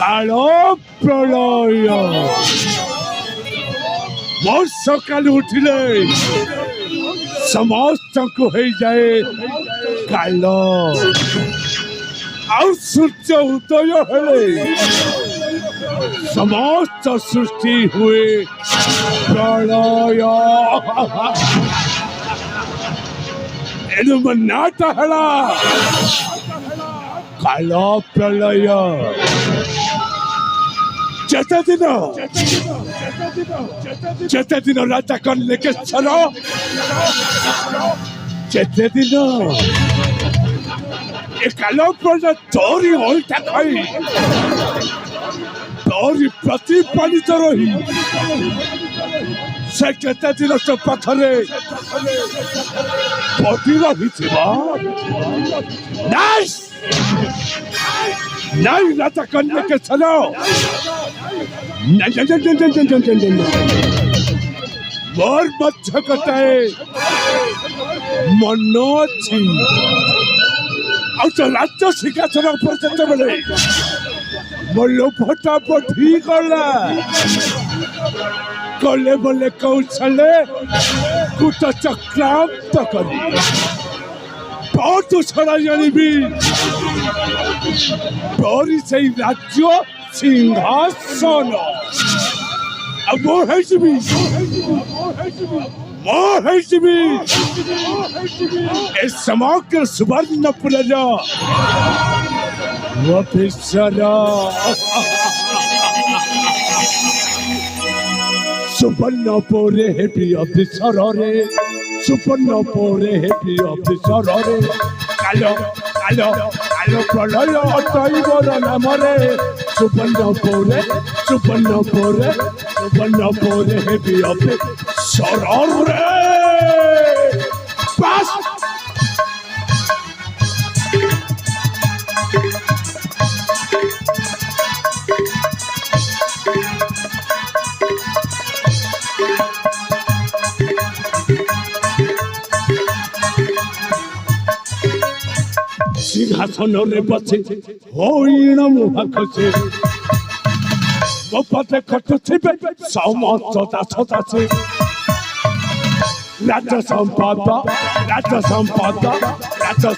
কালো প্রলয় মো সকালু উঠিলে ସମସ୍ତଙ୍କୁ ହେଇଯାଏ କାଳ ଆଉ ସୂର୍ଯ୍ୟ ଉଦୟ ହେଲେ ସମସ୍ତ ସୃଷ୍ଟି ହୁଏ ପ୍ରଳୟ ଏଣୁ ମୋ ନାଁଟା ହେଲା କାଳ ପ୍ରଳୟ ଯେତେ ଦିନ ରାଜା କର୍ଣ୍ଣେକେଶ୍ୱର ଯେତେ ଦିନ ଏ କାଳ ପ୍ରଳୟ ତୋରି ଅଇଁଠା ଖାଇ ତୋରି ପ୍ରତିପାଳିତ ରହି ସେ କେତେ ଦିନ ତୋ ପାଖରେ ପଡ଼ି ରହିଥିବ ନାଇଁ ରାଜା କର୍ଣ୍ଣେକେଶ୍ୱର ମୋର ମଧ୍ୟ ଗୋଟାଏ ମନ ଅଛି ଆଉ ତ ରାଜ୍ୟ ସିଂହାସନ ଉପରେ ଯେତେବେଳେ ମୋ ଲୋଭଟା ବଢ଼ିଗଲା କଲେ ବୋଲେ କୌଶଳେ କୂଟ ଚକ୍ରାନ୍ତ କରି ବହୁତ ଛଡ଼ାଇ ଆଣିବି ତୋରି ସେଇ ରାଜ୍ୟ ସିଂହାସନ ଆଉ ମୁଁ ହେଇଯିବି ଏ ସମଗ୍ର ସୁବର୍ଣ୍ଣପୁରର ଅଫିସର ସୁବର୍ଣ୍ଣପୁରରେ ହେବି ଅଫିସରରେ ସୁବର୍ଣ୍ଣପୁରରେ ହେବି ଅଫିସରରେ କାଲ କାଲ କାଲ ପ୍ରଳୟ ଅଟଇବର ନାମରେ ସୁବର୍ଣ୍ଣପୁରରେ ହେବି ଅଫିସରରେ ବାସ୍ সিংহাসନରେ বসে হইণ মুহা খসে ମୋ ପଥେ ଖଟୁଥିବେ ସମସ୍ତ ଦାସ ଦାସୀ ରାଜ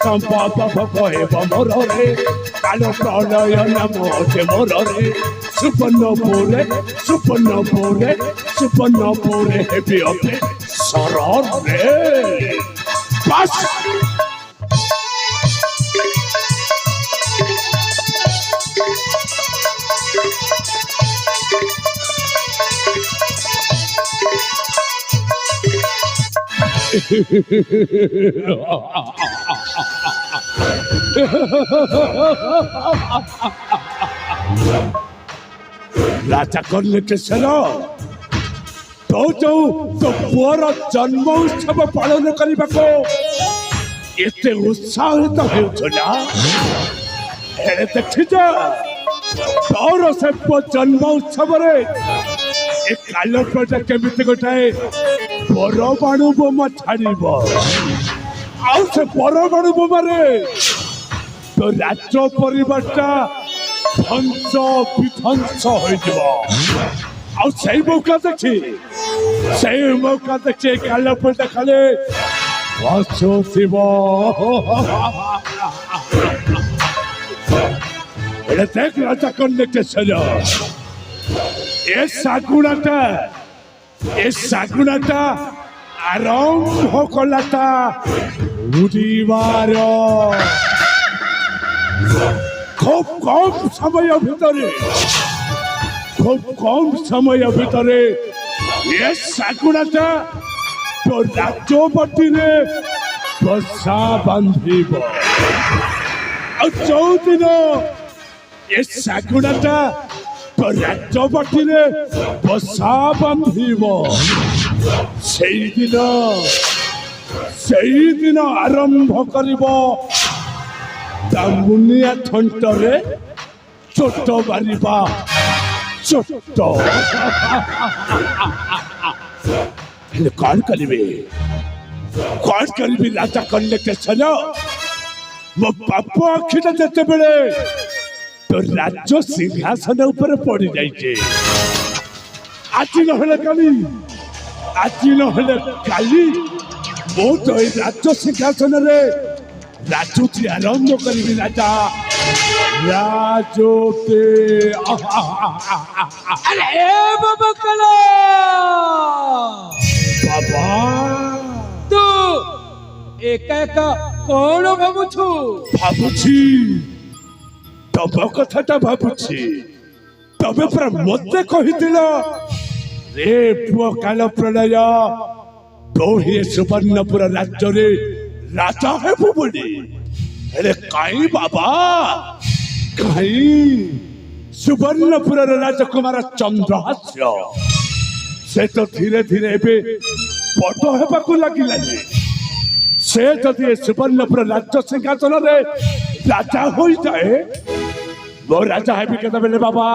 ସମ୍ପଦ ଭୋଗ ହେବ ମୋରରେ କାଳ ପ୍ରଳୟ ନାମ ଅଛି ମୋରରେ ସୁବର୍ଣ୍ଣପୁରରେ ହେବି ଅଫିସରରେ ବାସ୍ ରାଜା କର୍ଣ୍ଣେକେଶ୍ୱର ତୋ ପୁଅର ଜନ୍ମ ଉତ୍ସବ ପାଳନ କରିବାକୁ ଏତେ ଉତ୍ସାହିତ ହେଉଛୁ ନା ହେଲେ ଦେଖିଛ ତୋର ସେ ପୁଅ ଜନ୍ମ ଉତ୍ସବରେ ଏ କାଳ ପ୍ରଳୟ କେମିତି ଗୋଟାଏ ପରମାଣୁ ବୋମା ଛାଡ଼ିବ ଆଉ ସେ ପରମାଣୁ ବୋମାରେ ତୋ ରାଜ୍ୟ ପରିବାରଟା ଧ୍ୱଂସ ବିଧ୍ୱଂସ ହୋଇଯିବ ଆଉ ସେଇ ମୌକା ଦେଖି କାଳ ପ୍ରଳୟ ଖାଲି ହସୁଥିବ ଏଇଟା ଦେଖ ରାଜା କର୍ଣ୍ଣେକେଶ୍ୱର ଏ ଶାଗୁଣାଟା ଆରମ୍ଭ କଲାଟା ଉଡ଼ିବାର খুব কম সময় ভিতরে এ ଶାଗୁଣାଟା তো ରାଜବାଟୀରେ ବସା ବାନ୍ଧିବ ଆଉ ଯୋଉଦିନ ଏ ଶାଗୁଣାଟା তো ରାଜବାଟୀରେ ବସା ବାନ୍ଧିବ ସେଇଦିନ ଆରମ୍ଭ କରିବ ତା ମୁନିଆ ଥଣ୍ଟରେ ଚୋଟ ମାରିବା ଚୋଟ। ହେଲେ କଣ କରିବି ରାଜା କନ୍ୟକେଶର? ମୋ ବାପ ଆଖିଟା ଯେତେବେଳେ ତ ରାଜ୍ୟ ସିଂହାସନ ଉପରେ ପଡି ଯାଇଛି, ଆଜି ନହେଲେ କାଲି ମୁଁ ତ ଏଇ ରାଜ୍ୟ ସିଂହାସନରେ ରାଜୁତି ଆରମ୍ଭ କରିବି। ରାଜା ରାଜୁତି। ଆରେ ବାବା କାଳ ବାବା ତୁ ଏକା ଏକା କଣ ଭାବୁଛୁ? ଭାବୁଛି ତମ କଥାଟା ଭାବୁଛି। ତମେ ପରା ମତେ କହିଥିଲ ରେ ପୁଅ କାଳ ପ୍ରଳୟ ତୁ ହିଁ ସୁବର୍ଣ୍ଣପୁର ରାଜ୍ୟରେ ରାଜା ହେବୁ ବୋଲି। ହେଲେ କାହିଁ ବାବା, କାହିଁ ସୁବର୍ଣ୍ଣପୁରର ରାଜକୁମାର ଚନ୍ଦ୍ରହାସ୍ୟ ସେ ତ ଧୀରେ ଧୀରେ ଏବେ ବଡ ହେବାକୁ ଲାଗିଲାନି। ସେ ଯଦି ଏ ସୁବର୍ଣ୍ଣପୁର ରାଜ୍ୟ ସିଂହାସନରେ ରାଜା ହୋଇଯାଏ, ମୋ ରାଜା ହେବି କେତେବେଳେ ବାବା?